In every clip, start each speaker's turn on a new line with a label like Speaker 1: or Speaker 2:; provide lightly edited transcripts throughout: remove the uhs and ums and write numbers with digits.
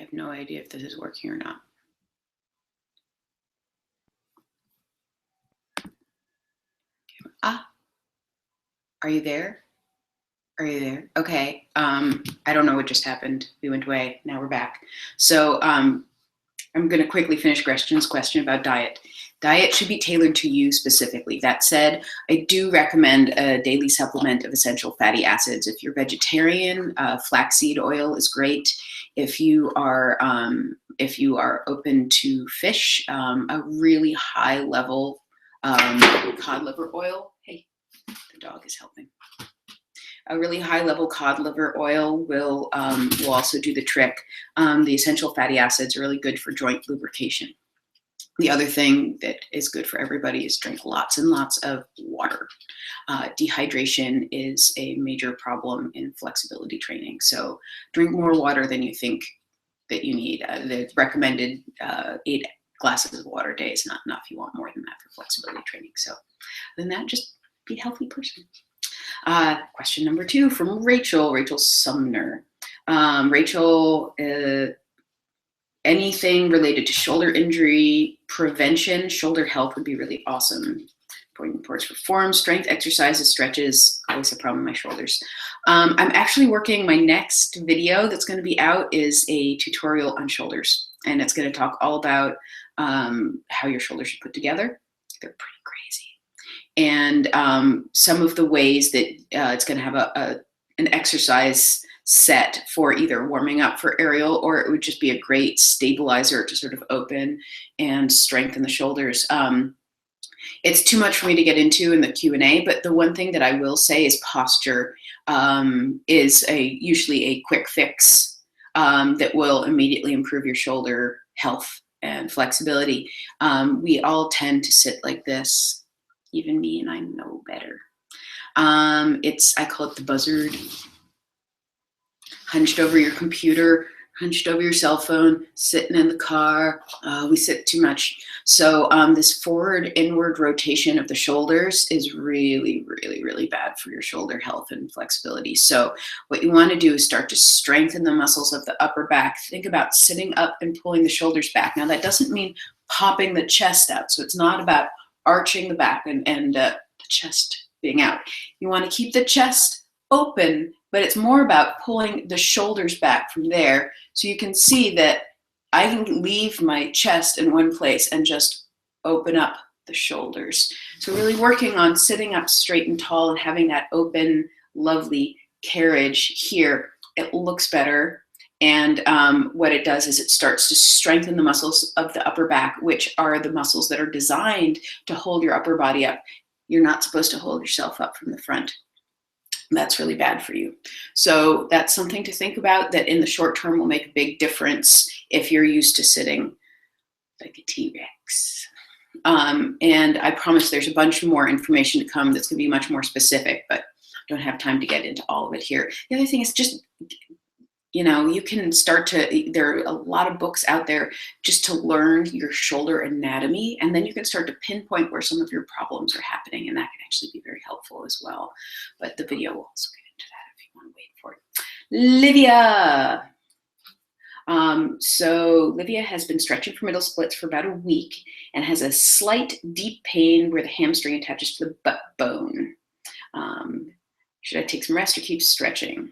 Speaker 1: have no idea if this is working or not. Ah, are you there? Are you there? Okay. I don't know what just happened. We went away. Now we're back. So I'm going to quickly finish Gretchen's question about diet. Diet should be tailored to you specifically. That said, I do recommend a daily supplement of essential fatty acids. If you're vegetarian, flaxseed oil is great. If you are open to fish, a really high level cod liver oil. Hey, the dog is helping. A really high level cod liver oil will also do the trick. The essential fatty acids are really good for joint lubrication. The other thing that is good for everybody is drink lots and lots of water. Dehydration is a major problem in flexibility training. So drink more water than you think that you need. The recommended 8 glasses of water a day is not enough. You want more than that for flexibility training. So other than that, just be a healthy person. Question number 2 from Rachel Sumner. Rachel, anything related to shoulder injury prevention, shoulder health would be really awesome. Pointing towards for form, strength, exercises, stretches, always a problem with my shoulders. I'm actually working, my next video that's going to be out is a tutorial on shoulders. And it's going to talk all about how your shoulders should put together. They're pretty crazy. And some of the ways that it's going to have an exercise set for either warming up for aerial, or it would just be a great stabilizer to sort of open and strengthen the shoulders. It's too much for me to get into in the Q&A, but the one thing that I will say is posture is usually a quick fix that will immediately improve your shoulder health and flexibility. We all tend to sit like this, even me, and I know better. I call it the buzzard. Hunched over your computer, hunched over your cell phone, sitting in the car. We sit too much. So this forward inward rotation of the shoulders is really, really, really bad for your shoulder health and flexibility. So what you want to do is start to strengthen the muscles of the upper back. Think about sitting up and pulling the shoulders back. Now that doesn't mean popping the chest out. So it's not about arching the back and the chest being out. You want to keep the chest open, but it's more about pulling the shoulders back from there. So you can see that I can leave my chest in one place and just open up the shoulders. So really working on sitting up straight and tall and having that open, lovely carriage here. It looks better. And what it does is it starts to strengthen the muscles of the upper back, which are the muscles that are designed to hold your upper body up. You're not supposed to hold yourself up from the front. That's really bad for you. So that's something to think about that in the short term will make a big difference if you're used to sitting like a T-Rex. And I promise there's a bunch more information to come that's going to be much more specific, but I don't have time to get into all of it here. The other thing is just, you can start to, there are a lot of books out there just to learn your shoulder anatomy, and then you can start to pinpoint where some of your problems are happening, and that can actually be very helpful as well. But the video will also get into that if you want to wait for it. Livia. So Livia has been stretching for middle splits for about a week and has a slight deep pain where the hamstring attaches to the butt bone. Should I take some rest or keep stretching?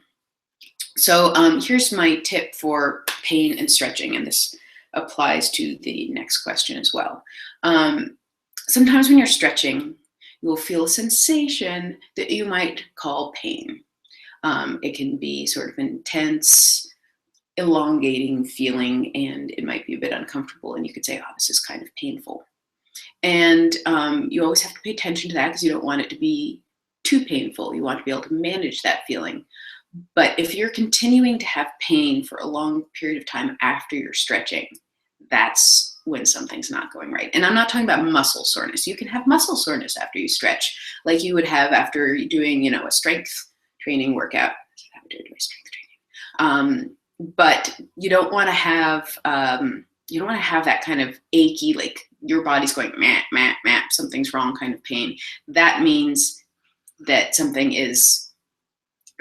Speaker 1: So here's my tip for pain and stretching, and this applies to the next question as well. Sometimes when you're stretching, you will feel a sensation that you might call pain. It can be sort of intense, elongating feeling, and it might be a bit uncomfortable, and you could say, oh, this is kind of painful. And you always have to pay attention to that because you don't want it to be too painful. You want to be able to manage that feeling. But if you're continuing to have pain for a long period of time after you're stretching, that's when something's not going right. And I'm not talking about muscle soreness. You can have muscle soreness after you stretch, like you would have after doing, a strength training workout. That's what I would do to my strength training. But you don't want to have that kind of achy, like your body's going, meh, meh, meh, something's wrong kind of pain. That means that something is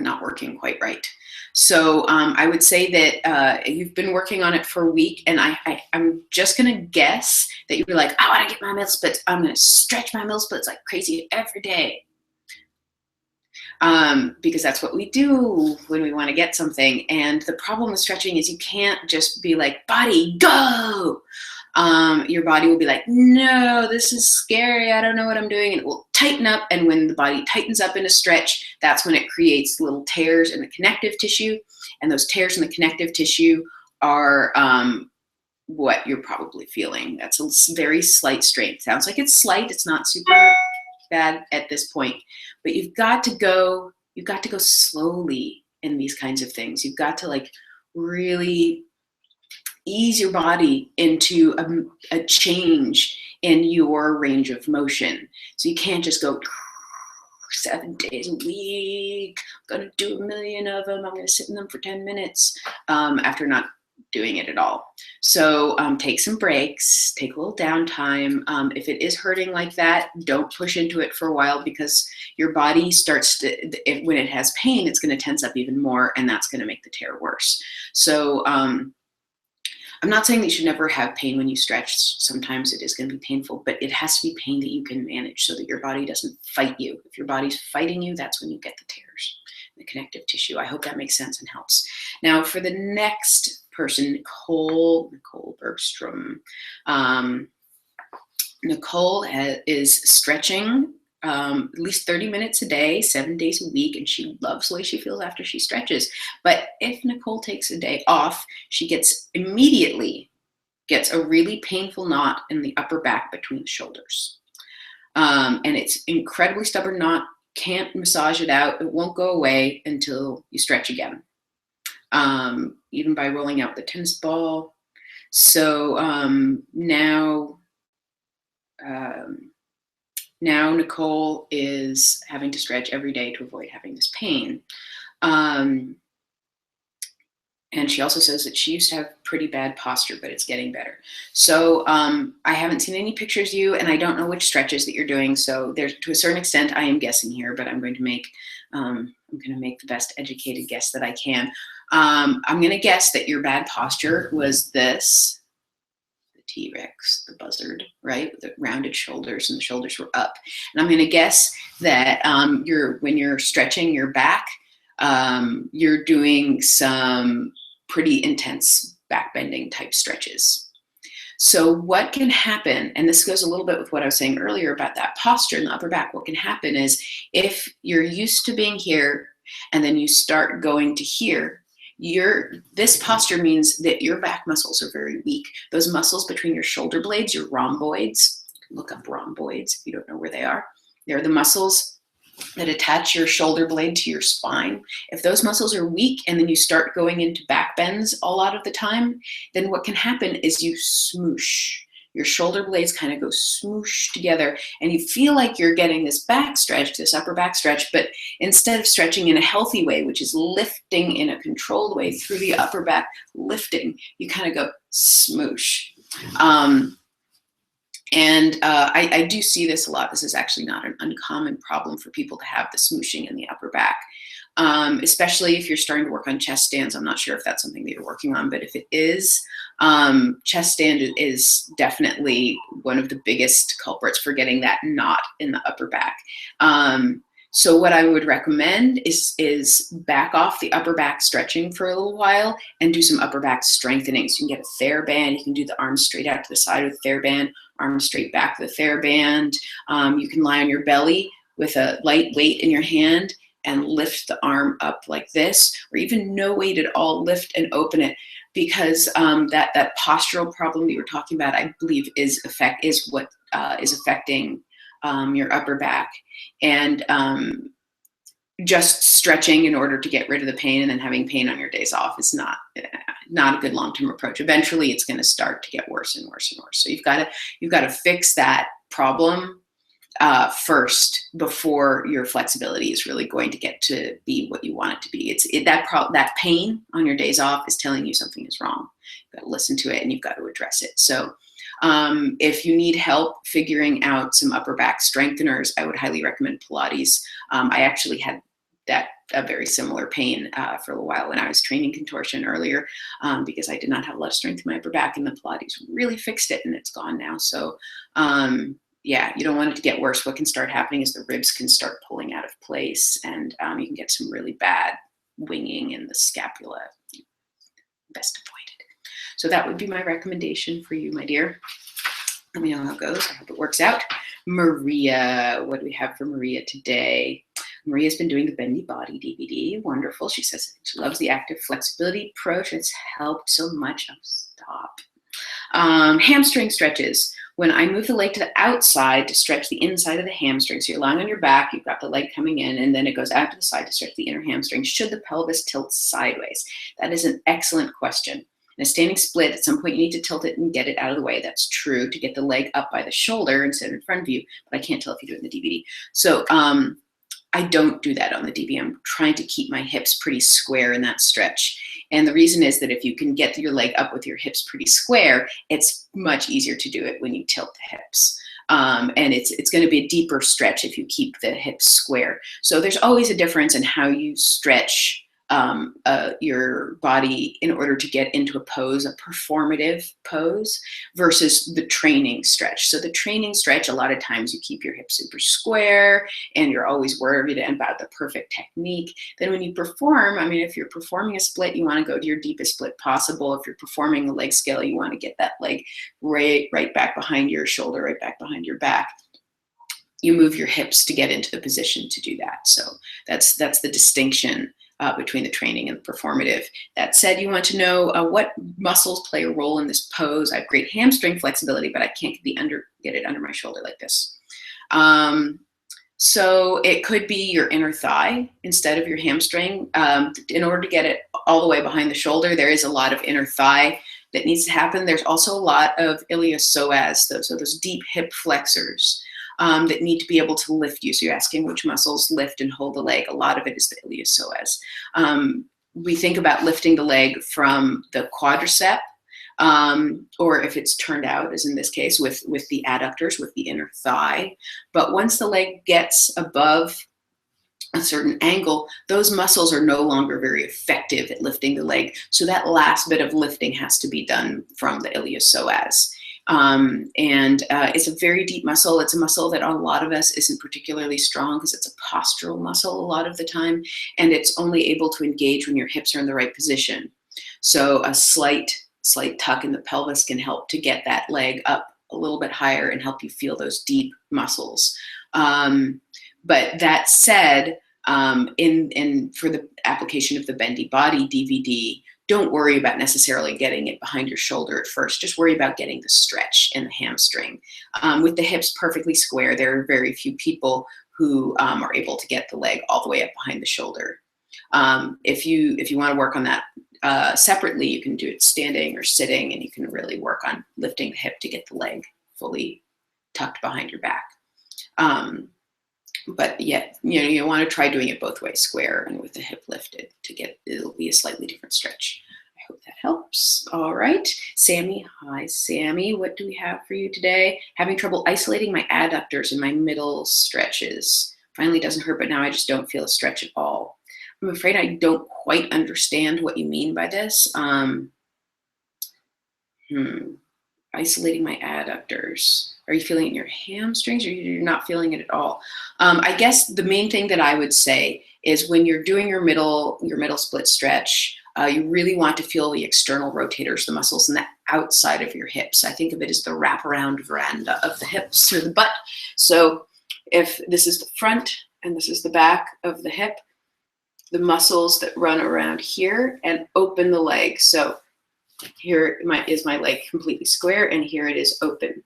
Speaker 1: not working quite right. So I would say that you've been working on it for a week, and I'm just gonna guess that you're like, I want to get my middle splits. I'm gonna stretch my middle splits like crazy every day, because that's what we do when we want to get something. And the problem with stretching is you can't just be like, body, go. Your body will be like, no, this is scary. I don't know what I'm doing. And it will tighten up. And when the body tightens up in a stretch, that's when it creates little tears in the connective tissue. And those tears in the connective tissue are what you're probably feeling. That's a very slight strain. Sounds like it's slight. It's not super bad at this point, but you've got to go slowly in these kinds of things. You've got to like really ease your body into a change in your range of motion. So you can't just go 7 days a week, I'm gonna do 1 million of them, I'm gonna sit in them for 10 minutes after not doing it at all. So take some breaks, take a little downtime. If it is hurting like that, don't push into it for a while, because your body starts to, when it has pain, it's going to tense up even more, and that's going to make the tear worse. So I'm not saying that you should never have pain when you stretch. Sometimes it is going to be painful, but it has to be pain that you can manage so that your body doesn't fight you. If your body's fighting you, that's when you get the tears, the connective tissue. I hope that makes sense and helps. Now for the next person, Nicole Bergstrom. Nicole is stretching at least 30 minutes a day, 7 days a week, and she loves the way she feels after she stretches. But if Nicole takes a day off, she immediately gets a really painful knot in the upper back between the shoulders. And it's incredibly stubborn knot, can't massage it out. It won't go away until you stretch again, even by rolling out the tennis ball. So now Nicole is having to stretch every day to avoid having this pain. And she also says that she used to have pretty bad posture, but it's getting better. So I haven't seen any pictures of you, and I don't know which stretches that you're doing. So there's, to a certain extent, I am guessing here, but I'm going to make the best educated guess that I can. I'm going to guess that your bad posture was this. T-Rex, the buzzard, right? With the rounded shoulders, and the shoulders were up. And I'm going to guess that when you're stretching your back, you're doing some pretty intense back bending type stretches. So what can happen, and this goes a little bit with what I was saying earlier about that posture in the upper back, what can happen is if you're used to being here and then you start going to here, this posture means that your back muscles are very weak. Those muscles between your shoulder blades, your rhomboids, you can look up rhomboids if you don't know where they are. They're the muscles that attach your shoulder blade to your spine. If those muscles are weak and then you start going into back bends a lot of the time, then what can happen is you smoosh. Your shoulder blades kind of go smoosh together, and you feel like you're getting this back stretch, this upper back stretch, but instead of stretching in a healthy way, which is lifting in a controlled way through the upper back, lifting, you kind of go smoosh. I do see this a lot. This is actually not an uncommon problem for people to have the smooshing in the upper back, especially if you're starting to work on chest stands. I'm not sure if that's something that you're working on, but if it is, chest stand is definitely one of the biggest culprits for getting that knot in the upper back. So what I would recommend is back off the upper back stretching for a little while and do some upper back strengthening. So you can get a TheraBand. You can do the arms straight out to the side with TheraBand, arms straight back with the TheraBand. You can lie on your belly with a light weight in your hand and lift the arm up like this, or even no weight at all, lift and open it, because that postural problem that you were talking about, I believe, is what is affecting your upper back. And just stretching in order to get rid of the pain and then having pain on your days off is not a good long-term approach. Eventually, it's going to start to get worse and worse and worse. So you've got to fix that problem first before your flexibility is really going to get to be what you want it to be. That pain on your days off is telling you something is wrong. You've got to listen to it and you've got to address it. So if you need help figuring out some upper back strengtheners, I would highly recommend Pilates. I actually had that a very similar pain for a while when I was training contortion earlier, because I did not have a lot of strength in my upper back, and the Pilates really fixed it, and it's gone now. So yeah, you don't want it to get worse. What can start happening is the ribs can start pulling out of place, and you can get some really bad winging in the scapula. Best avoided. So that would be my recommendation for you, my dear. Let me know how it goes. I hope it works out. Maria, what do we have for Maria today? Maria's been doing the Bendy Body DVD. Wonderful. She says she loves the active flexibility approach. It's helped so much. Oh, stop. Hamstring stretches. When I move the leg to the outside to stretch the inside of the hamstring, so you're lying on your back, you've got the leg coming in, and then it goes out to the side to stretch the inner hamstring. Should the pelvis tilt sideways? That is an excellent question. In a standing split, at some point you need to tilt it and get it out of the way. That's true, to get the leg up by the shoulder instead of in front of you, but I can't tell if you do it in the DVD. So I don't do that on the DVD. I'm trying to keep my hips pretty square in that stretch. And the reason is that if you can get your leg up with your hips pretty square, it's much easier to do it when you tilt the hips. And it's going to be a deeper stretch if you keep the hips square. So there's always a difference in how you stretch your body in order to get into a pose, a performative pose, versus the training stretch. So the training stretch, a lot of times you keep your hips super square and you're always worried about the perfect technique. Then when you perform, I mean, if you're performing a split, you want to go to your deepest split possible. If you're performing a leg scale, you want to get that leg right back behind your shoulder, right back behind your back. You move your hips to get into the position to do that. So that's the distinction between the training and the performative. That said, you want to know what muscles play a role in this pose. I have great hamstring flexibility, but I can't get it under my shoulder like this. So it could be your inner thigh instead of your hamstring. In order to get it all the way behind the shoulder, there is a lot of inner thigh that needs to happen. There's also a lot of iliopsoas, so those deep hip flexors that need to be able to lift you. So you're asking which muscles lift and hold the leg. A lot of it is the iliopsoas. We think about lifting the leg from the quadricep, or if it's turned out, as in this case, with the adductors, with the inner thigh. But once the leg gets above a certain angle, those muscles are no longer very effective at lifting the leg. So that last bit of lifting has to be done from the iliopsoas. It's a very deep muscle. It's a muscle that a lot of us isn't particularly strong because it's a postural muscle a lot of the time, and it's only able to engage when your hips are in the right position. So a slight tuck in the pelvis can help to get that leg up a little bit higher and help you feel those deep muscles. But that said, for the application of the Bendy Body DVD, don't worry about necessarily getting it behind your shoulder at first. Just worry about getting the stretch in the hamstring. With the hips perfectly square, there are very few people who are able to get the leg all the way up behind the shoulder. If you want to work on that separately, you can do it standing or sitting, and you can really work on lifting the hip to get the leg fully tucked behind your back. But yet, you want to try doing it both ways, square and with the hip lifted, it'll be a slightly different stretch. I hope that helps. All right, Sammy. Hi, Sammy. What do we have for you today? Having trouble isolating my adductors in my middle stretches. Finally doesn't hurt, but now I just don't feel a stretch at all. I'm afraid I don't quite understand what you mean by this. Isolating my adductors. Are you feeling it in your hamstrings, or you're not feeling it at all? I guess the main thing that I would say is when you're doing your middle split stretch, you really want to feel the external rotators, the muscles in the outside of your hips. I think of it as the wraparound veranda of the hips or the butt. So if this is the front and this is the back of the hip, the muscles that run around here and open the leg. So here is my leg completely square, and here it is open.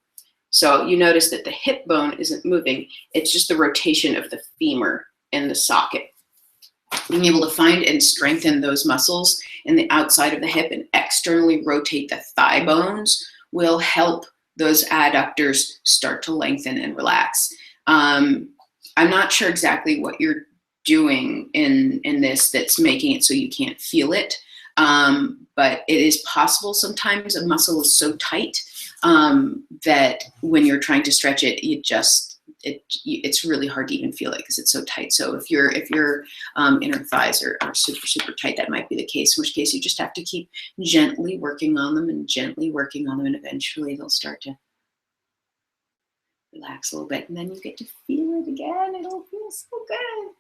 Speaker 1: So you notice that the hip bone isn't moving. It's just the rotation of the femur in the socket. Being able to find and strengthen those muscles in the outside of the hip and externally rotate the thigh bones will help those adductors start to lengthen and relax. I'm not sure exactly what you're doing in this that's making it so you can't feel it. But it is possible sometimes a muscle is so tight that when you're trying to stretch it, it's really hard to even feel it because it's so tight. So if your inner thighs are super tight, that might be the case, in which case you just have to keep gently working on them and gently working on them, and eventually they'll start to relax a little bit, and then you get to feel it again. It'll feel so good.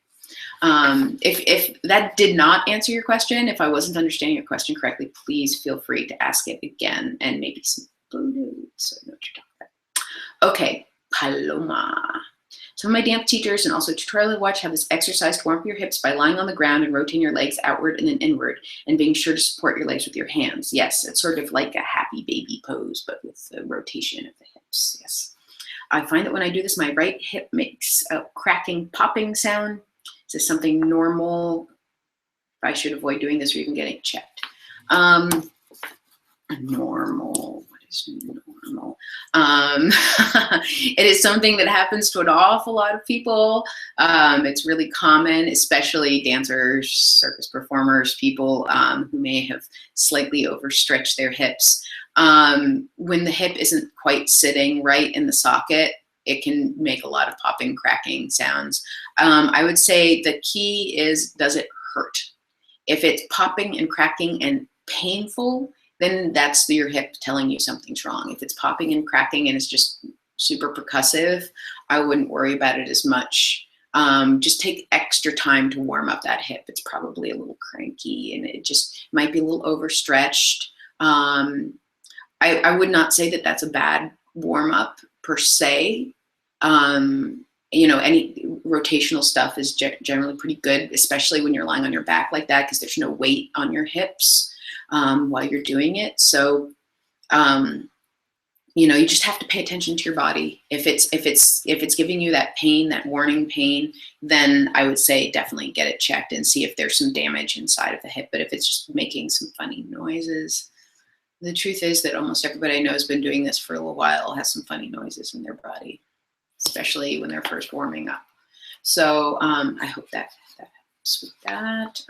Speaker 1: If that did not answer your question, if I wasn't understanding your question correctly, please feel free to ask it again and maybe some photos so I know what you're talking about. Okay, Paloma. Some of my dance teachers and also tutorial I watch have this exercise to warm up your hips by lying on the ground and rotating your legs outward and then inward and being sure to support your legs with your hands. Yes, it's sort of like a happy baby pose, but with the rotation of the hips. Yes. I find that when I do this, my right hip makes a cracking, popping sound. Is this something normal? If I should avoid doing this or even getting checked. Normal. What is normal? It is something that happens to an awful lot of people. It's really common, especially dancers, circus performers, people who may have slightly overstretched their hips. When the hip isn't quite sitting right in the socket, it can make a lot of popping, cracking sounds. I would say the key is, does it hurt? If it's popping and cracking and painful, then that's your hip telling you something's wrong. If it's popping and cracking and it's just super percussive, I wouldn't worry about it as much. Just take extra time to warm up that hip. It's probably a little cranky and it just might be a little overstretched. I would not say that that's a bad warm up per se. You know, any rotational stuff is generally pretty good, especially when you're lying on your back like that, because there's no weight on your hips while you're doing it. So, you know, you just have to pay attention to your body. If it's giving you that pain, that warning pain, then I would say definitely get it checked and see if there's some damage inside of the hip. But if it's just making some funny noises, the truth is that almost everybody I know has been doing this for a little while, has some funny noises in their body, especially when they're first warming up. So I hope that helps with that.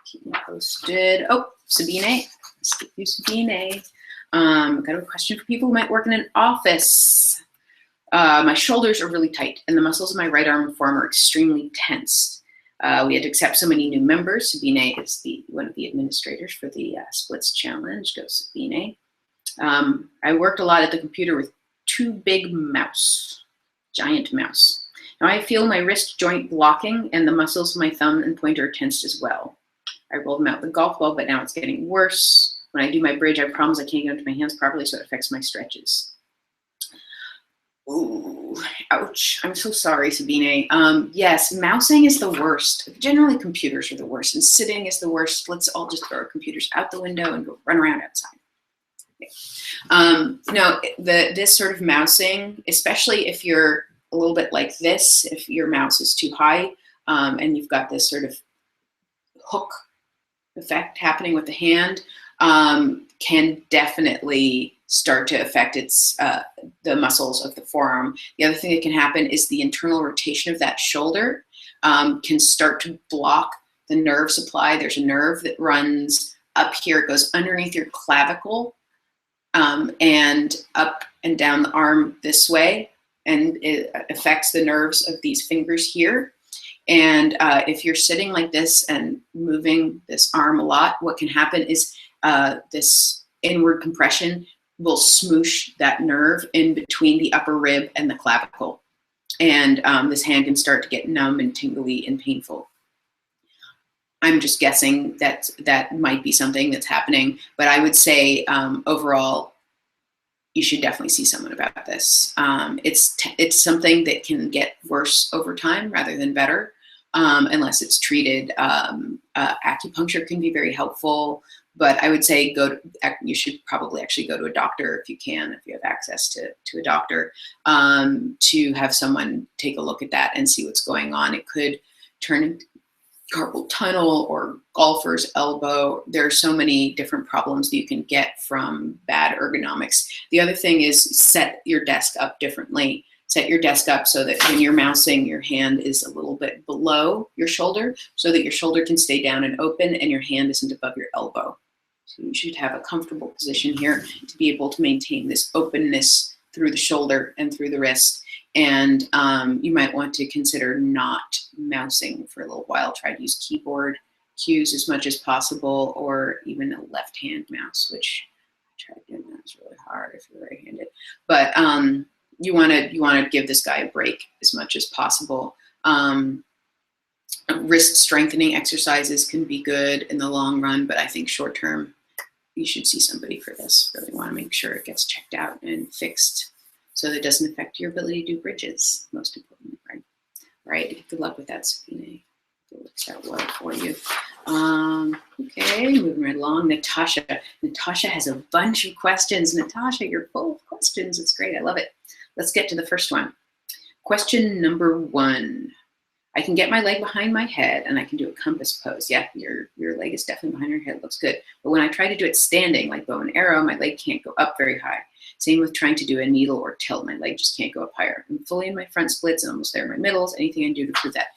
Speaker 1: Keep me posted. Oh, Sabine. Skip you, Sabine. Got a question for people who might work in an office. My shoulders are really tight, and the muscles of my right arm and forearm are extremely tense. We had to accept so many new members. Sabine is one of the administrators for the Splits Challenge. Go, Sabine. I worked a lot at the computer with two big mouse, giant mouse. Now I feel my wrist joint blocking, and the muscles of my thumb and pointer are tensed as well. I rolled them out with a golf ball, but now it's getting worse. When I do my bridge, I have problems. I can't get into my hands properly, so it affects my stretches. Ooh, ouch. I'm so sorry, Sabine. Yes, mousing is the worst. Generally, computers are the worst, and sitting is the worst. Let's all just throw our computers out the window and go run around outside. Okay. No, this sort of mousing, especially if you're a little bit like this, if your mouse is too high, and you've got this sort of hook effect happening with the hand, can definitely start to affect the muscles of the forearm. The other thing that can happen is the internal rotation of that shoulder can start to block the nerve supply. There's a nerve that runs up here. It goes underneath your clavicle and up and down the arm this way, and it affects the nerves of these fingers here. And if you're sitting like this and moving this arm a lot, what can happen is this inward compression will smoosh that nerve in between the upper rib and the clavicle. And this hand can start to get numb and tingly and painful. I'm just guessing that that might be something that's happening, but I would say overall, you should definitely see someone about this. It's something that can get worse over time rather than better, unless it's treated. Acupuncture can be very helpful, but I would say you should probably actually go to a doctor if you can, if you have access to a doctor, to have someone take a look at that and see what's going on. It could turn into carpal tunnel or golfer's elbow. There are so many different problems that you can get from bad ergonomics. The other thing is set your desk up differently. Set your desk up so that when you're mousing, your hand is a little bit below your shoulder so that your shoulder can stay down and open and your hand isn't above your elbow. So you should have a comfortable position here to be able to maintain this openness through the shoulder and through the wrist. And you might want to consider not mousing for a little while. Try to use keyboard cues as much as possible, or even a left-hand mouse, which I tried doing that. It's really hard if you're right-handed. But you want to give this guy a break as much as possible. Wrist strengthening exercises can be good in the long run, but I think short term, you should see somebody for this. Really want to make sure it gets checked out and fixed so that it doesn't affect your ability to do bridges, most importantly, right? Right, good luck with that, Sabine. Works out well for you. Okay, moving right along. Natasha. Natasha has a bunch of questions. Natasha, you're full of questions. It's great. I love it. Let's get to the first one. Question number 1. I can get my leg behind my head and I can do a compass pose. Yeah, your leg is definitely behind your head. Looks good. But when I try to do it standing, like bow and arrow, my leg can't go up very high. Same with trying to do a needle or tilt. My leg just can't go up higher. I'm fully in my front splits and almost there in my middles. Anything I can do to prove that?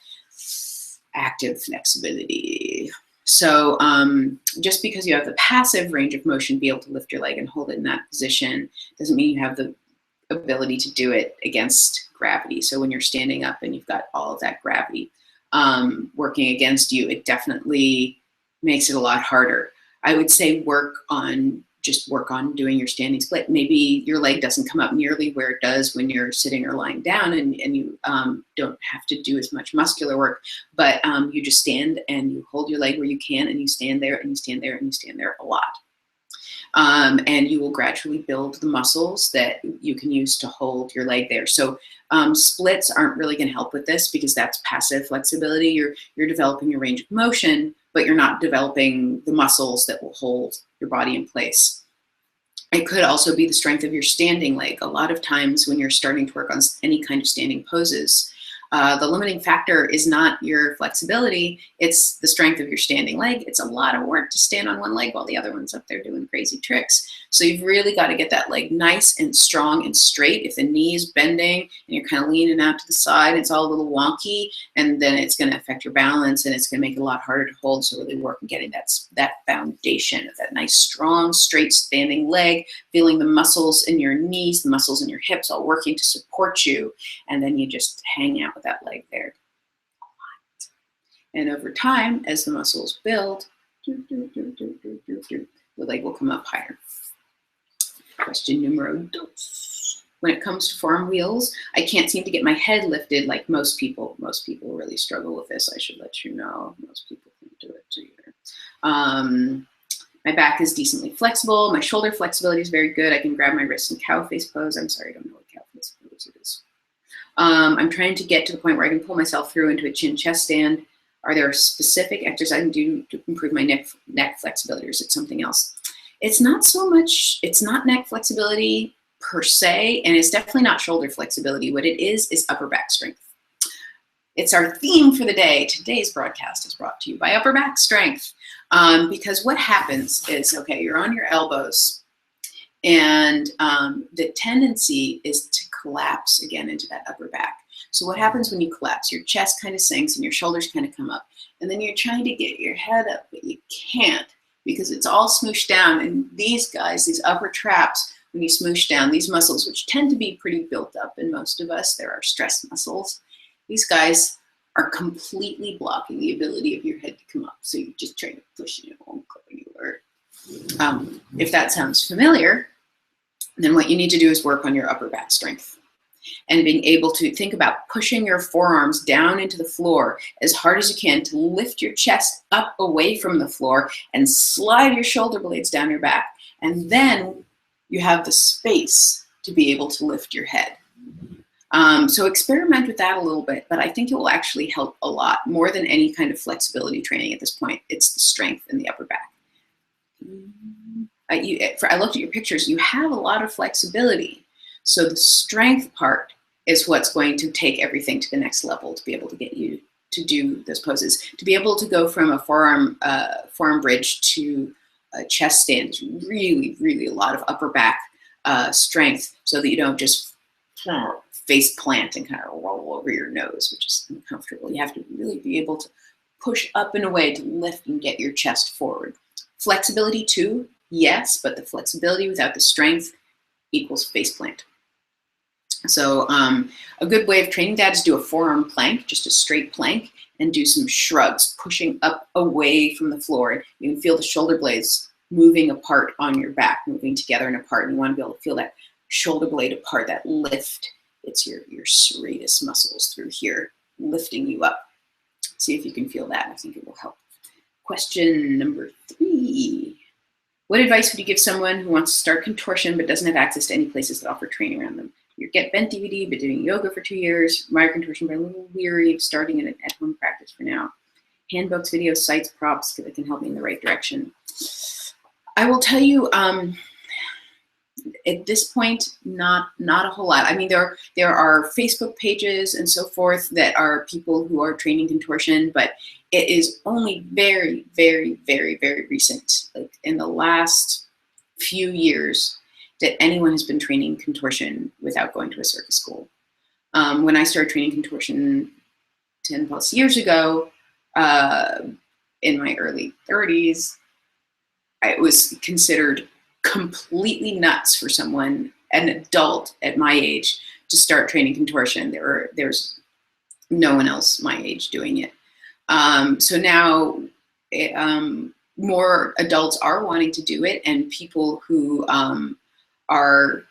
Speaker 1: Active flexibility. So just because you have the passive range of motion, be able to lift your leg and hold it in that position, doesn't mean you have the ability to do it against gravity. So when you're standing up and you've got all of that gravity working against you, it definitely makes it a lot harder. I would say work on doing your standing split. Maybe your leg doesn't come up nearly where it does when you're sitting or lying down, and you don't have to do as much muscular work, but you just stand and you hold your leg where you can, and you stand there and you stand there and you stand there a lot. And you will gradually build the muscles that you can use to hold your leg there. So splits aren't really going to help with this because that's passive flexibility. You're developing your range of motion, but you're not developing the muscles that will hold your body in place. It could also be the strength of your standing leg. A lot of times when you're starting to work on any kind of standing poses, the limiting factor is not your flexibility, it's the strength of your standing leg. It's a lot of work to stand on one leg while the other one's up there doing crazy tricks. So you've really got to get that leg nice and strong and straight. If the knee is bending and you're kind of leaning out to the side, it's all a little wonky, and then it's going to affect your balance and it's going to make it a lot harder to hold. So really work on getting that foundation of that nice, strong, straight standing leg, feeling the muscles in your knees, the muscles in your hips all working to support you, and then you just hang out with that leg there. And over time, as the muscles build, the leg will come up higher. Question numero dos. When it comes to forearm wheels, I can't seem to get my head lifted like most people. Most people really struggle with this. I should let you know. Most people can't do it either. My back is decently flexible. My shoulder flexibility is very good. I can grab my wrist in cow face pose. I'm sorry, I don't know what cow face pose it is. I'm trying to get to the point where I can pull myself through into a chin chest stand. Are there specific exercises I can do to improve my neck flexibility, or is it something else? It's not so much, it's not neck flexibility per se, and it's definitely not shoulder flexibility. What it is upper back strength. It's our theme for the day. Today's broadcast is brought to you by upper back strength. Because what happens is, okay, you're on your elbows, and the tendency is to collapse again into that upper back. So what happens when you collapse? Your chest kind of sinks and your shoulders kind of come up. And then you're trying to get your head up, but you can't because it's all smooshed down. And these guys, these upper traps, when you smoosh down, these muscles, which tend to be pretty built up in most of us, there are stress muscles. These guys are completely blocking the ability of your head to come up. So you're just trying to push it on. If that sounds familiar, then what you need to do is work on your upper back strength and being able to think about pushing your forearms down into the floor as hard as you can to lift your chest up away from the floor and slide your shoulder blades down your back. And then you have the space to be able to lift your head. So experiment with that a little bit, but I think it will actually help a lot more than any kind of flexibility training at this point. It's the strength in the upper back. I looked at your pictures, you have a lot of flexibility. So the strength part is what's going to take everything to the next level to be able to get you to do those poses. To be able to go from a forearm bridge to a chest stand is really, really a lot of upper back strength so that you don't just face plant and kind of roll over your nose, which is uncomfortable. You have to really be able to push up and away to lift and get your chest forward. Flexibility too, yes, but the flexibility without the strength equals face plant. So a good way of training that is do a forearm plank, just a straight plank, and do some shrugs, pushing up away from the floor. You can feel the shoulder blades moving apart on your back, moving together and apart. And you want to be able to feel that shoulder blade apart, that lift. It's your serratus muscles through here, lifting you up. See if you can feel that. I think it will help. Question number 3. What advice would you give someone who wants to start contortion but doesn't have access to any places that offer training around them? You get Bent DVD, but doing yoga for 2 years, admire contortion, but I'm a little weary of starting an at-home practice for now. Handbooks, videos, sites, props that can help me in the right direction. I will tell you, at this point, not a whole lot. I mean, there are Facebook pages and so forth that are people who are training contortion, but it is only very, very, very, very recent, like in the last few years, that anyone has been training contortion without going to a circus school. When I started training contortion 10 plus years ago, in my early 30s, it was considered completely nuts for someone, an adult at my age, to start training contortion. There's no one else my age doing it. So now more adults are wanting to do it, and people who are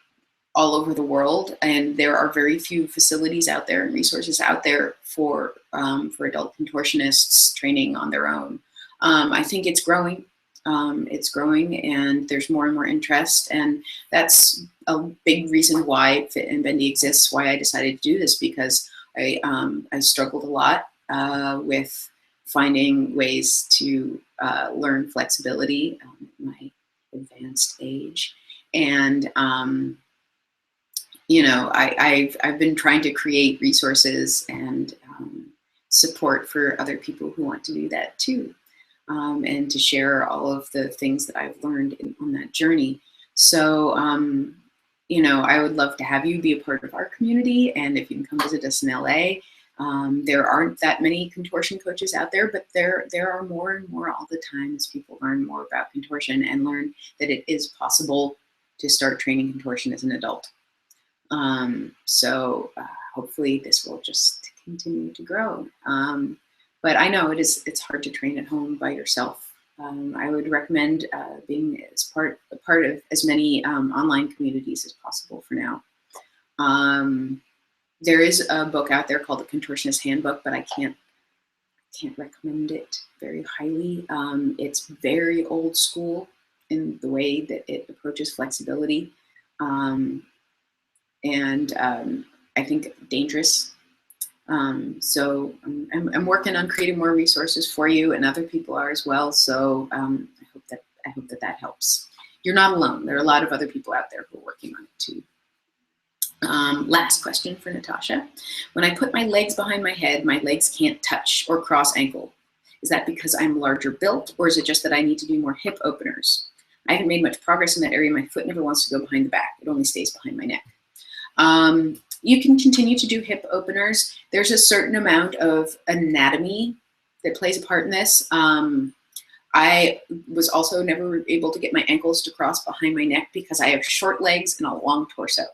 Speaker 1: all over the world, and there are very few facilities out there and resources out there for adult contortionists training on their own. I think it's growing. It's growing, and there's more and more interest, and that's a big reason why Fit and Bendy exists, why I decided to do this, because I struggled a lot with finding ways to learn flexibility at my advanced age. And you know, I've been trying to create resources and support for other people who want to do that too. And to share all of the things that I've learned on that journey. So, you know, I would love to have you be a part of our community, and if you can come visit us in LA. There aren't that many contortion coaches out there, but there are more and more all the time as people learn more about contortion and learn that it is possible to start training contortion as an adult. So hopefully this will just continue to grow. But I know it's hard to train at home by yourself. I would recommend being a part of as many online communities as possible for now. There is a book out there called The Contortionist Handbook, but I can't recommend it very highly. It's very old school in the way that it approaches flexibility, and I think dangerous. So I'm working on creating more resources for you, and other people are as well. So I hope that helps. You're not alone. There are a lot of other people out there who are working on it too. Last question for Natasha. When I put my legs behind my head, my legs can't touch or cross ankle. Is that because I'm larger built, or is it just that I need to do more hip openers? I haven't made much progress in that area. My foot never wants to go behind the back. It only stays behind my neck. You can continue to do hip openers. There's a certain amount of anatomy that plays a part in this. I was also never able to get my ankles to cross behind my neck because I have short legs and a long torso.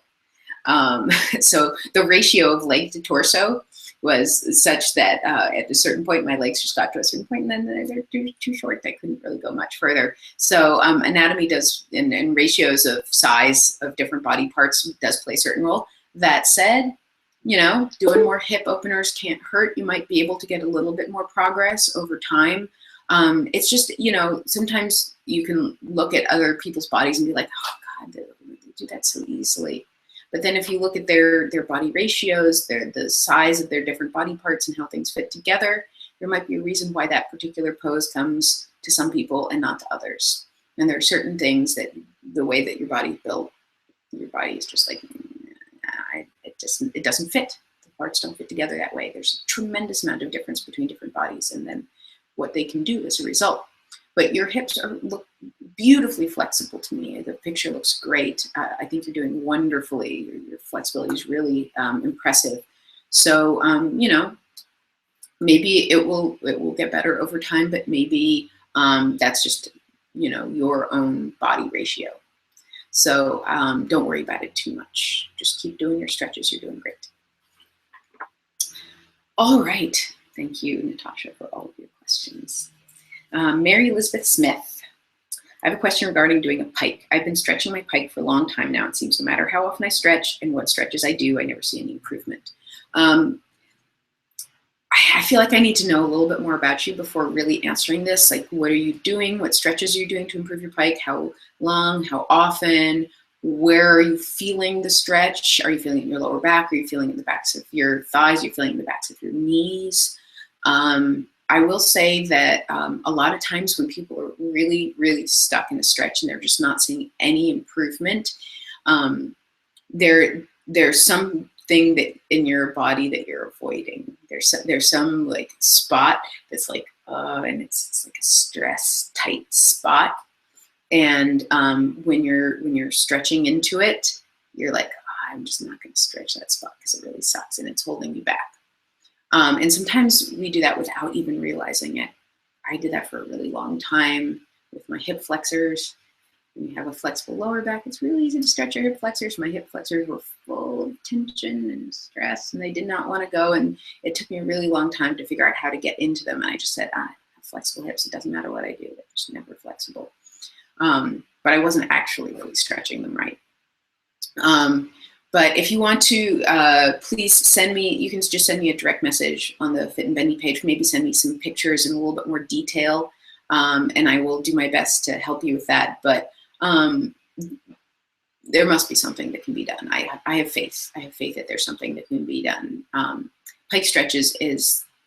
Speaker 1: So the ratio of leg to torso was such that at a certain point, my legs just got to a certain point, and then they're too short. They couldn't really go much further. So anatomy does, and ratios of size of different body parts does play a certain role. That said, you know, doing more hip openers can't hurt. You might be able to get a little bit more progress over time. It's just, you know, sometimes you can look at other people's bodies and be like, oh God, they do that so easily. But then if you look at their body ratios, the size of their different body parts and how things fit together, there might be a reason why that particular pose comes to some people and not to others. And there are certain things that the way that your body's built, your body is just like, it doesn't fit. The parts don't fit together that way. There's a tremendous amount of difference between different bodies and then what they can do as a result. But your hips look beautifully flexible to me. The picture looks great. I think you're doing wonderfully. Your flexibility is really impressive. So, you know, maybe it will get better over time, but maybe that's just, you know, your own body ratio. So don't worry about it too much. Just keep doing your stretches. You're doing great. All right. Thank you, Natasha, for all of your questions. Mary Elizabeth Smith. I have a question regarding doing a pike. I've been stretching my pike for a long time now. It seems no matter how often I stretch and what stretches I do, I never see any improvement. I feel like I need to know a little bit more about you before really answering this. Like, what are you doing? What stretches are you doing to improve your pike? How long? How often? Where are you feeling the stretch? Are you feeling it in your lower back? Are you feeling it in the backs of your thighs? Are you feeling it in the backs of your knees? I will say that a lot of times when people are really, really stuck in a stretch and they're just not seeing any improvement, there's something that in your body that you're avoiding. There's some like spot that's like, and it's like a stress tight spot. And when you're stretching into it, you're like, oh, I'm just not going to stretch that spot because it really sucks and it's holding you back. And sometimes we do that without even realizing it. I did that for a really long time with my hip flexors. When you have a flexible lower back, it's really easy to stretch your hip flexors. My hip flexors were full of tension and stress, and they did not want to go. And it took me a really long time to figure out how to get into them. And I just said, I have flexible hips. It doesn't matter what I do. They're just never flexible. But I wasn't actually really stretching them right. But if you want to, please send me, you can just send me a direct message on the Fit and Bendy page. Maybe send me some pictures in a little bit more detail, and I will do my best to help you with that. But there must be something that can be done. I have faith. I have faith that there's something that can be done. Pike stretches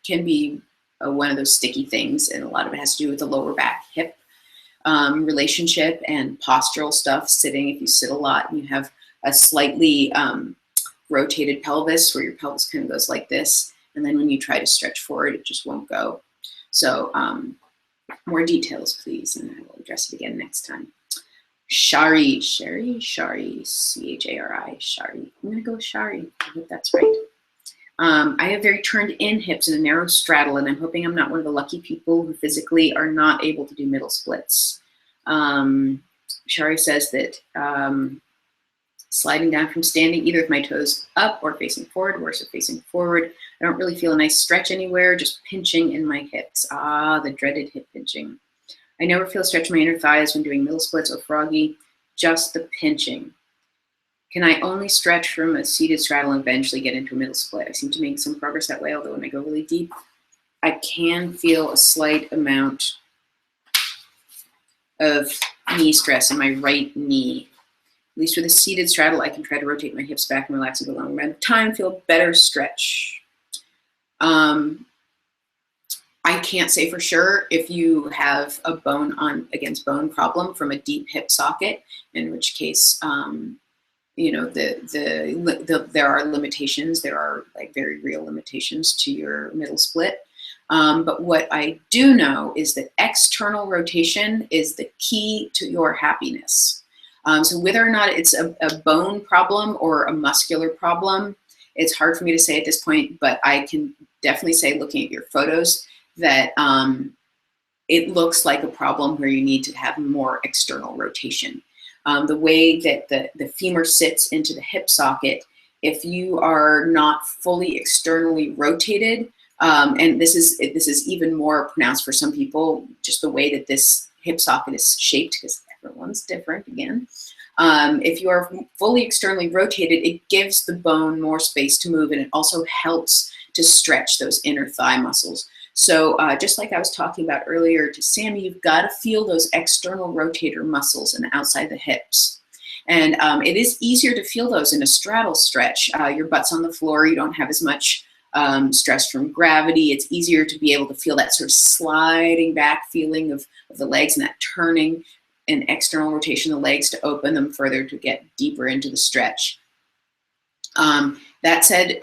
Speaker 1: can be one of those sticky things, and a lot of it has to do with the lower back hip relationship and postural stuff. Sitting, if you sit a lot and you have a slightly rotated pelvis where your pelvis kind of goes like this, and then when you try to stretch forward, it just won't go. So more details, please, and I will address it again next time. Shari, C-H-A-R-I, Shari. I'm gonna go with Shari. I hope that's right. I have very turned in hips and a narrow straddle, and I'm hoping I'm not one of the lucky people who physically are not able to do middle splits. Shari says that sliding down from standing, either with my toes up or facing forward, worse if facing forward. I don't really feel a nice stretch anywhere, just pinching in my hips. Ah, the dreaded hip pinching. I never feel a stretch in my inner thighs when doing middle splits or froggy, just the pinching. Can I only stretch from a seated straddle and eventually get into a middle split? I seem to make some progress that way, although when I go really deep, I can feel a slight amount of knee stress in my right knee. At least with a seated straddle, I can try to rotate my hips back and relax over a long amount of time, feel a better stretch. I can't say for sure if you have a bone on against bone problem from a deep hip socket, in which case, you know, there are limitations. There are like very real limitations to your middle split. But what I do know is that external rotation is the key to your happiness. So whether or not it's a bone problem or a muscular problem, it's hard for me to say at this point, but I can definitely say, looking at your photos, that it looks like a problem where you need to have more external rotation. The way that the femur sits into the hip socket, if you are not fully externally rotated, and this is even more pronounced for some people, just the way that this hip socket is shaped, because everyone's different again. If you are fully externally rotated, it gives the bone more space to move, and it also helps to stretch those inner thigh muscles. So just like I was talking about earlier to Sammy, you've got to feel those external rotator muscles and outside the hips. And it is easier to feel those in a straddle stretch. Your butt's on the floor, you don't have as much stress from gravity. It's easier to be able to feel that sort of sliding back feeling of the legs and that turning and external rotation of the legs to open them further to get deeper into the stretch. That said,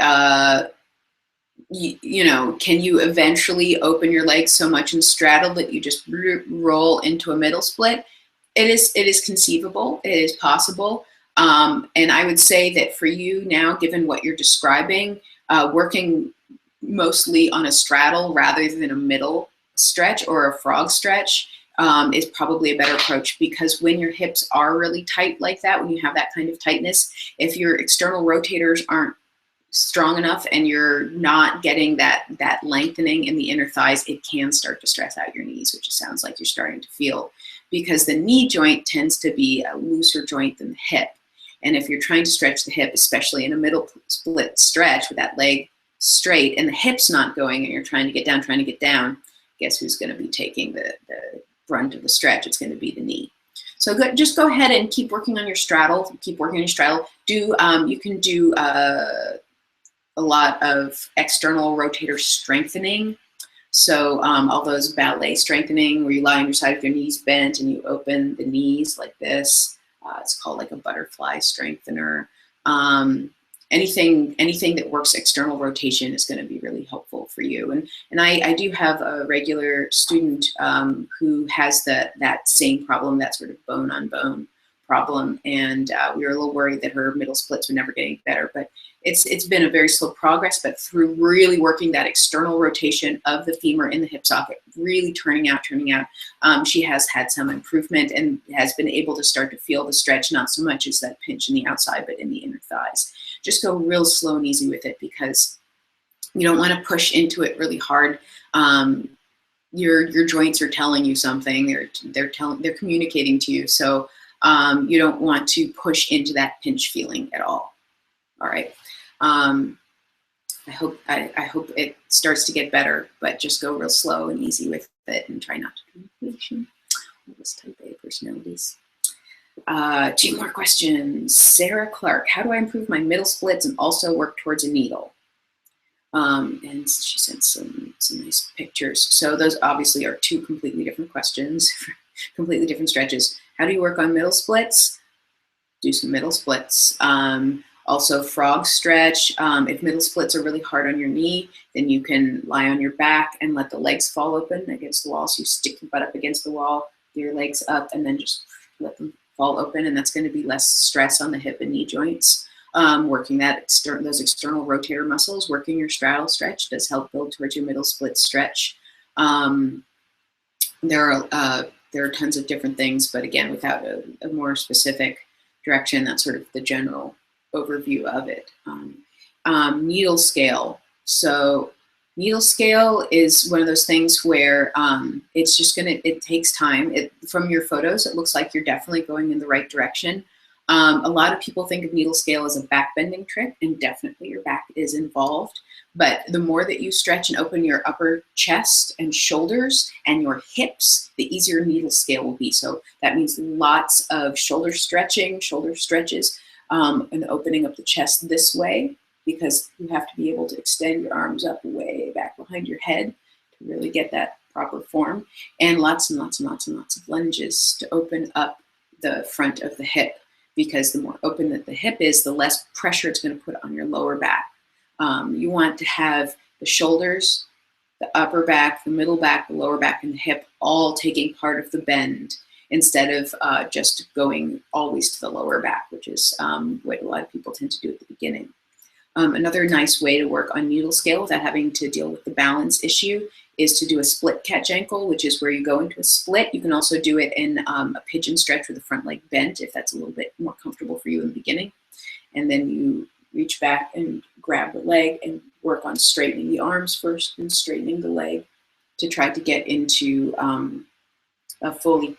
Speaker 1: you know, can you eventually open your legs so much and straddle that you just roll into a middle split? It is conceivable. It is possible. And I would say that for you now, given what you're describing, working mostly on a straddle rather than a middle stretch or a frog stretch, is probably a better approach, because when your hips are really tight like that, when you have that kind of tightness, if your external rotators aren't strong enough and you're not getting that lengthening in the inner thighs, it can start to stress out your knees, which it sounds like you're starting to feel, because the knee joint tends to be a looser joint than the hip. And if you're trying to stretch the hip, especially in a middle split stretch with that leg straight and the hip's not going and you're trying to get down, guess who's going to be taking the brunt of the stretch? It's going to be the knee. So just go ahead and keep working on your straddle. Keep working on your straddle. You can do a lot of external rotator strengthening. So all those ballet strengthening where you lie on your side with your knees bent and you open the knees like this. It's called like a butterfly strengthener. Anything that works external rotation is going to be really helpful for you. And I do have a regular student who has that same problem, that sort of bone on bone problem. And we were a little worried that her middle splits were never getting better, but it's been a very slow progress. But through really working that external rotation of the femur in the hip socket, really turning out, she has had some improvement and has been able to start to feel the stretch, not so much as that pinch in the outside, but in the inner thighs. Just go real slow and easy with it, because you don't want to push into it really hard. Your joints are telling you something. They're communicating to you. So you don't want to push into that pinch feeling at all. All right. I hope it starts to get better, but just go real slow and easy with it and try not to do manipulation. All those type A personalities. 2 more questions. Sarah Clark, how do I improve my middle splits and also work towards a needle? And she sent some nice pictures. So those obviously are 2 completely different questions, completely different stretches. How do you work on middle splits? Do some middle splits. Also frog stretch. If middle splits are really hard on your knee, then you can lie on your back and let the legs fall open against the wall. So you stick your butt up against the wall, your legs up, and then just let them fall open, and that's going to be less stress on the hip and knee joints. Working those external rotator muscles, working your straddle stretch does help build towards your middle split stretch. There are tons of different things, but again, without a more specific direction, that's sort of the general overview of it. Needle scale. So needle scale is one of those things where it takes time. From your photos, it looks like you're definitely going in the right direction. A lot of people think of needle scale as a back bending trick, and definitely your back is involved. But the more that you stretch and open your upper chest and shoulders and your hips, the easier needle scale will be. So that means lots of shoulder stretches, and opening up the chest this way, because you have to be able to extend your arms up way back behind your head to really get that proper form. And lots and lots and lots and lots of lunges to open up the front of the hip, because the more open that the hip is, the less pressure it's going to put on your lower back. You want to have the shoulders, the upper back, the middle back, the lower back, and the hip all taking part of the bend, instead of just going always to the lower back, which is what a lot of people tend to do at the beginning. Another nice way to work on needle scale without having to deal with the balance issue is to do a split catch ankle, which is where you go into a split. You can also do it in a pigeon stretch with the front leg bent, if that's a little bit more comfortable for you in the beginning. And then you reach back and grab the leg and work on straightening the arms first and straightening the leg to try to get into a fully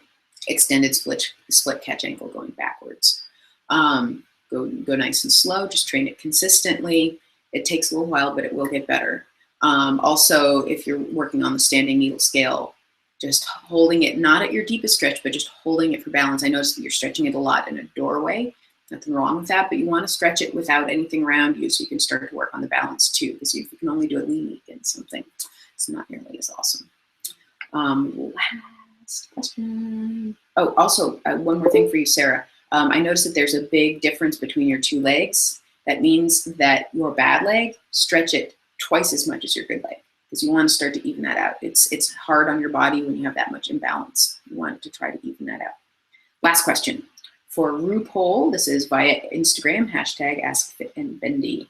Speaker 1: extended split catch ankle going backwards. Go nice and slow, just train it consistently. It takes a little while, but it will get better. Also, if you're working on the standing needle scale, just holding it, not at your deepest stretch, but just holding it for balance. I noticed that you're stretching it a lot in a doorway. Nothing wrong with that, but you want to stretch it without anything around you so you can start to work on the balance too, because if you can only do it leaning against something, it's not nearly as awesome. Last question. Oh, also, one more thing for you, Sarah. I noticed that there's a big difference between your 2 legs. That means that your bad leg, stretch it twice as much as your good leg, because you want to start to even that out. It's hard on your body when you have that much imbalance. You want to try to even that out. Last question. For RuPaul, this is via Instagram, #AskFitAndBendy.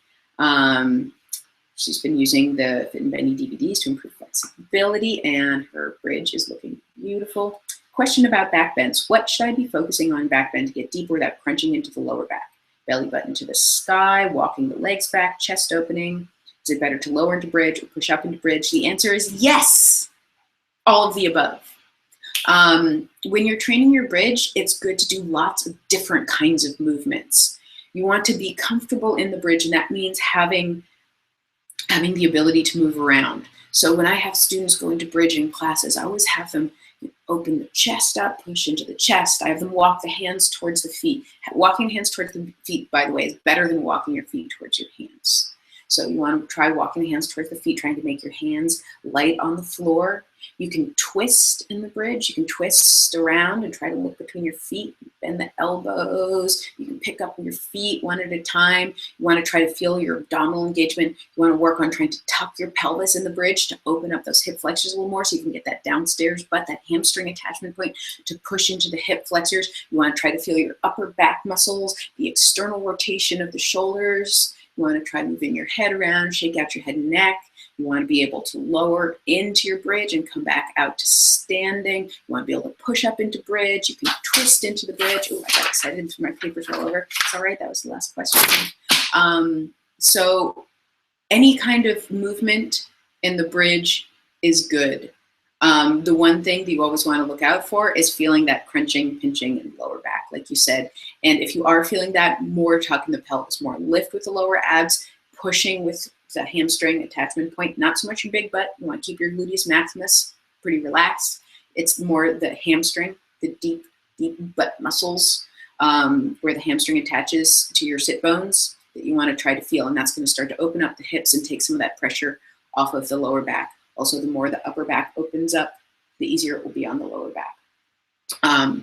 Speaker 1: She's been using the Fit and Bendy DVDs to improve flexibility, and her bridge is looking beautiful. Question about back bends. What should I be focusing on back bend to get deeper without crunching into the lower back? Belly button to the sky, walking the legs back, chest opening. Is it better to lower into bridge or push up into bridge? The answer is yes, all of the above. When you're training your bridge, it's good to do lots of different kinds of movements. You want to be comfortable in the bridge, and that means having the ability to move around. So when I have students go into bridge in classes, I always have them open the chest up, push into the chest. I have them walk the hands towards the feet. Walking hands towards the feet, by the way, is better than walking your feet towards your hands. So you want to try walking the hands towards the feet, trying to make your hands light on the floor. You can twist in the bridge. You can twist around and try to look between your feet, bend the elbows. You can pick up your feet one at a time. You want to try to feel your abdominal engagement. You want to work on trying to tuck your pelvis in the bridge to open up those hip flexors a little more so you can get that downstairs butt, that hamstring attachment point to push into the hip flexors. You want to try to feel your upper back muscles, the external rotation of the shoulders. You want to try moving your head around, shake out your head and neck. You want to be able to lower into your bridge and come back out to standing. You want to be able to push up into bridge. You can twist into the bridge. Oh, I got excited and threw my papers all over. It's all right, that was the last question. So any kind of movement in the bridge is good. The one thing that you always want to look out for is feeling that crunching, pinching, and lower back, like you said. And if you are feeling that, more tuck in the pelvis, more lift with the lower abs, pushing with the hamstring attachment point, not so much your big butt. You want to keep your gluteus maximus pretty relaxed. It's more the hamstring, the deep butt muscles, where the hamstring attaches to your sit bones that you want to try to feel. And that's going to start to open up the hips and take some of that pressure off of the lower back. Also, the more the upper back opens up, the easier it will be on the lower back.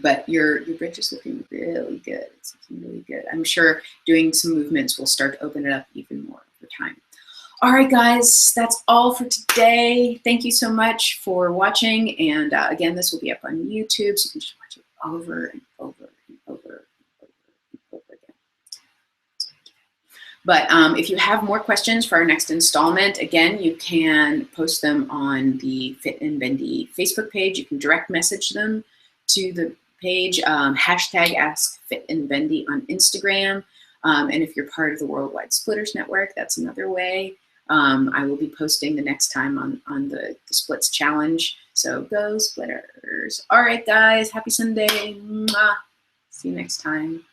Speaker 1: But your bridge is looking really good. It's looking really good. I'm sure doing some movements will start to open it up even more over time. All right, guys, that's all for today. Thank you so much for watching. And again, this will be up on YouTube, so you can just watch it over and over and over and over again. But if you have more questions for our next installment, again, you can post them on the Fit and Bendy Facebook page. You can direct message them to the page, hashtag AskFitandBendy on Instagram. And if you're part of the Worldwide Splitters Network, that's another way. I will be posting the next time on the Splits Challenge. So go Splitters. All right, guys, happy Sunday. Mwah. See you next time.